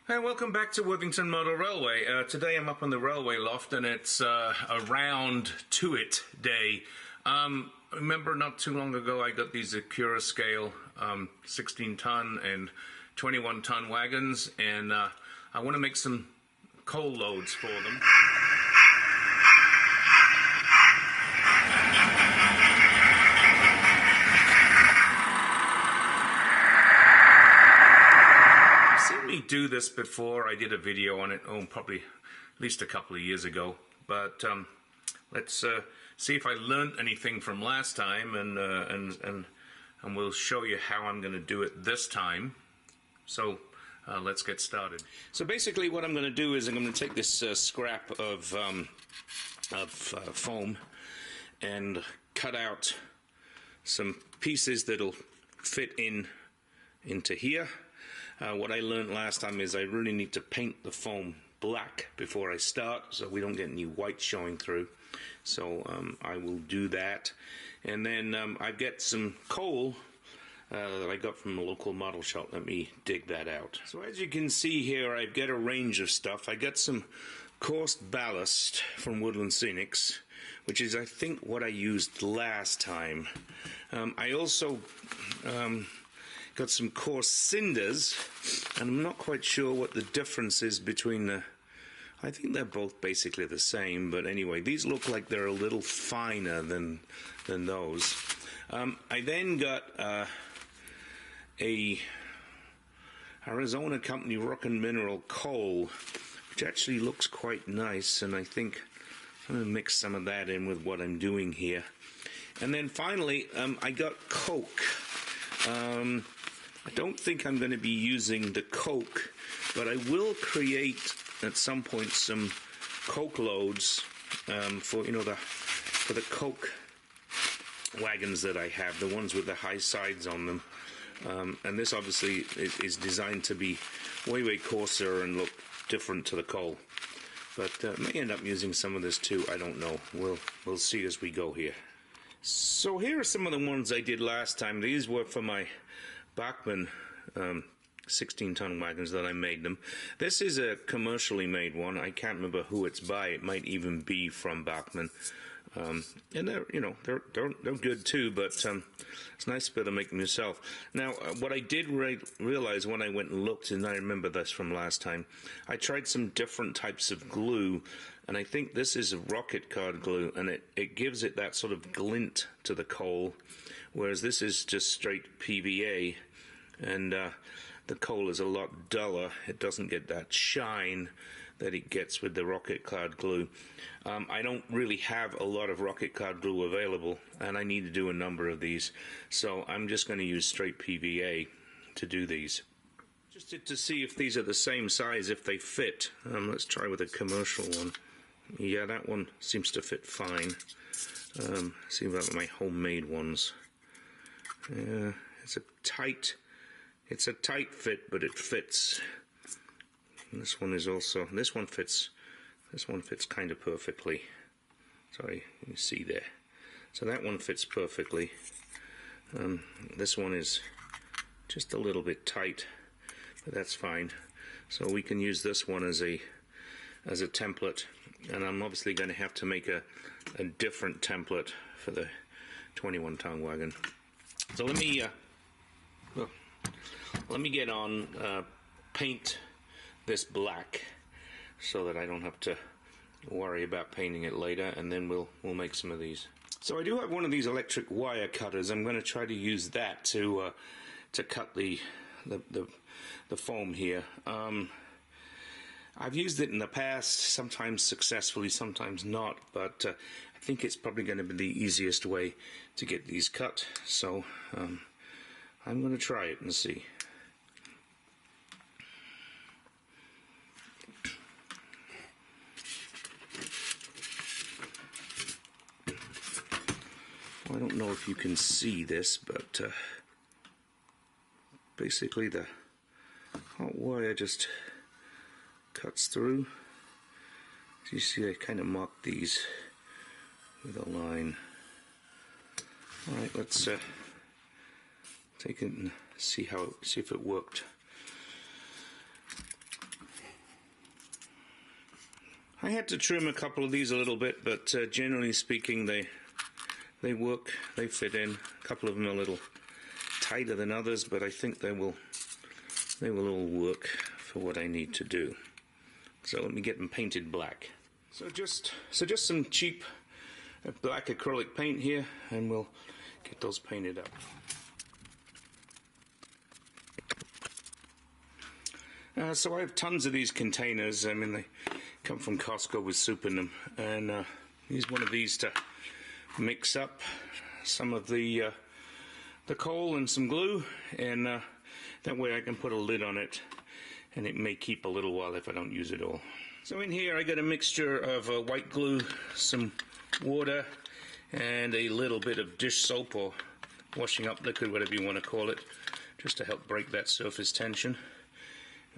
Hey, welcome back to Worthington Model Railway. Today I'm up on the railway loft and it's a round to it day. Remember not too long ago I got these Accurascale 16-ton and 21-ton wagons, and I want to make some coal loads for them. Do this before. I did a video on it, probably at least a couple of years ago, but let's see if I learned anything from last time, and we'll show you how I'm going to do it this time. So let's get started. So basically what I'm going to do is I'm going to take this scrap of foam and cut out some pieces that'll fit into here. What I learned last time is I really need to paint the foam black before I start, so we don't get any white showing through. So I will do that. And then I've got some coal that I got from a local model shop. Let me dig that out. So as you can see here, I've got a range of stuff. I got some coarse ballast from Woodland Scenics, which is I think what I used last time. I also got some coarse cinders, and I'm not quite sure what the difference is between the... I think they're both basically the same, but anyway, these look like they're a little finer than those. I then got a Arizona Company Rock and Mineral coal, which actually looks quite nice, and I think I'm going to mix some of that in with what I'm doing here. And then finally, I got coke. I don't think I'm going to be using the coke, but I will create at some point some coke loads for the coke wagons that I have, the ones with the high sides on them. And this obviously is designed to be way coarser and look different to the coal. But may end up using some of this too. I don't know. We'll see as we go here. So here are some of the ones I did last time. These were for my Bachmann 16-ton wagons that I made them. This is a commercially made one. I can't remember who it's by. It might even be from Bachmann. And they're good too, but it's nice to be able to make them yourself. Now, what I did realize when I went and looked, and I remember this from last time, I tried some different types of glue, and I think this is a rocket card glue, and it gives it that sort of glint to the coal, whereas this is just straight PVA, and the coal is a lot duller. It doesn't get that shine that it gets with the rocket card glue. I don't really have a lot of rocket card glue available, and I need to do a number of these, so I'm just going to use straight PVA to do these. Just to see if these are the same size, if they fit. Let's try with a commercial one. Yeah, that one seems to fit fine. See about my homemade ones. It's a tight fit, but it fits. And this one is also, this one fits kind of perfectly. Sorry, you can see there. So that one fits perfectly. This one is just a little bit tight, but that's fine. So we can use this one as a template, and I'm obviously going to have to make a different template for the 21-ton wagon. So let me get on paint this black so that I don't have to worry about painting it later, and then we'll make some of these. So I do have one of these electric wire cutters. I'm going to try to use that to cut the foam here. I've used it in the past, sometimes successfully, sometimes not, but I think it's probably going to be the easiest way to get these cut. So I'm going to try it and see. I don't know if you can see this, but basically the hot wire just cuts through. As you see, I kind of marked these with a line. Alright, let's take it and see if it worked. I had to trim a couple of these a little bit, but generally speaking, they work, they fit in. A couple of them are a little tighter than others, but I think they will all work for what I need to do. So let me get them painted black. So just some cheap black acrylic paint here, and we'll get those painted up. So I have tons of these containers. I mean, they come from Costco with soup in them, and use one of these to mix up some of the coal and some glue, and that way I can put a lid on it, and it may keep a little while if I don't use it all. So in here I got a mixture of white glue, some water, and a little bit of dish soap or washing up liquid, whatever you want to call it, just to help break that surface tension.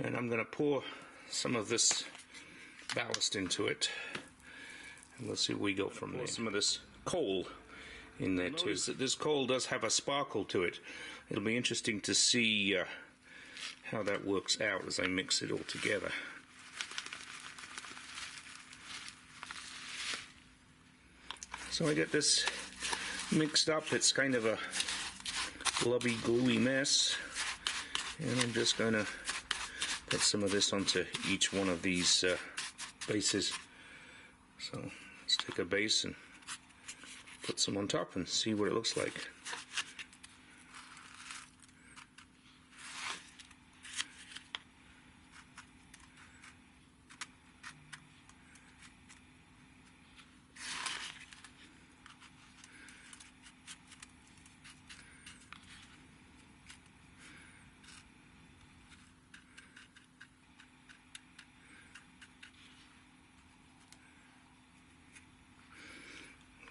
And I'm going to pour some of this ballast into it, and we'll see where we go from there. Some of this coal in there too. Notice that this coal does have a sparkle to it. It'll be interesting to see how that works out as I mix it all together. So I get this mixed up. It's kind of a glubby, gluey mess, and I'm just going to put some of this onto each one of these bases. So let's take a base and put some on top and see what it looks like.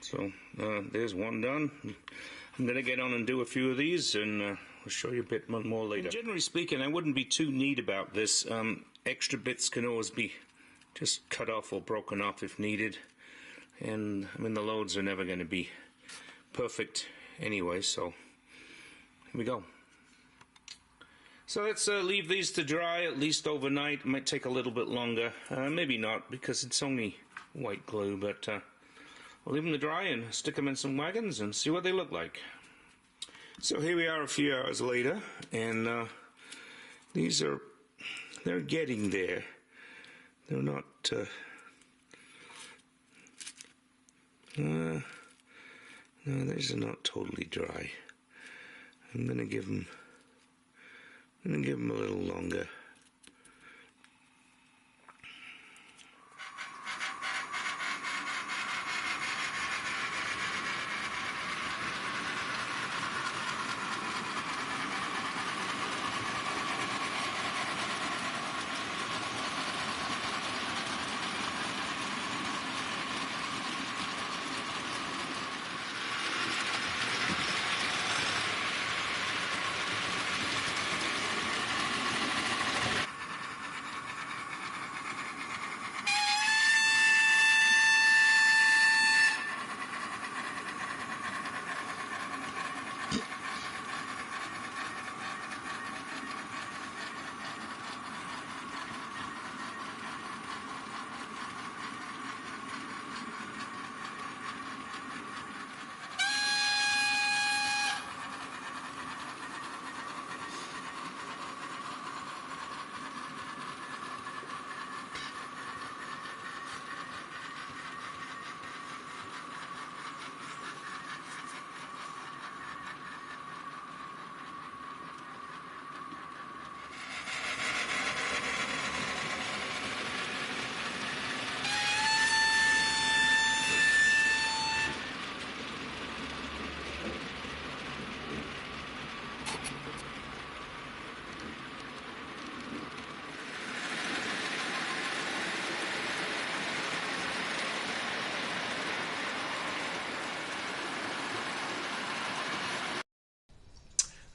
So there's one done. I'm going to get on and do a few of these, and I'll show you a bit more later. And generally speaking, I wouldn't be too neat about this. Extra bits can always be just cut off or broken off if needed. And I mean, the loads are never going to be perfect anyway, so here we go. So let's leave these to dry at least overnight. It might take a little bit longer. Maybe not, because it's only white glue, but I'll leave them to dry and stick them in some wagons and see what they look like. So here we are a few hours later, and they're getting there. They're not, no, these are not totally dry. I'm gonna give them a little longer.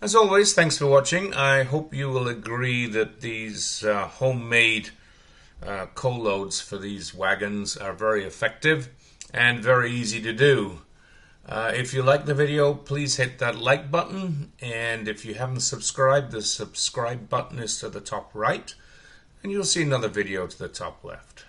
As always, thanks for watching. I hope you will agree that these homemade coal loads for these wagons are very effective and very easy to do. If you like the video, please hit that like button, and if you haven't subscribed, the subscribe button is to the top right, and you'll see another video to the top left.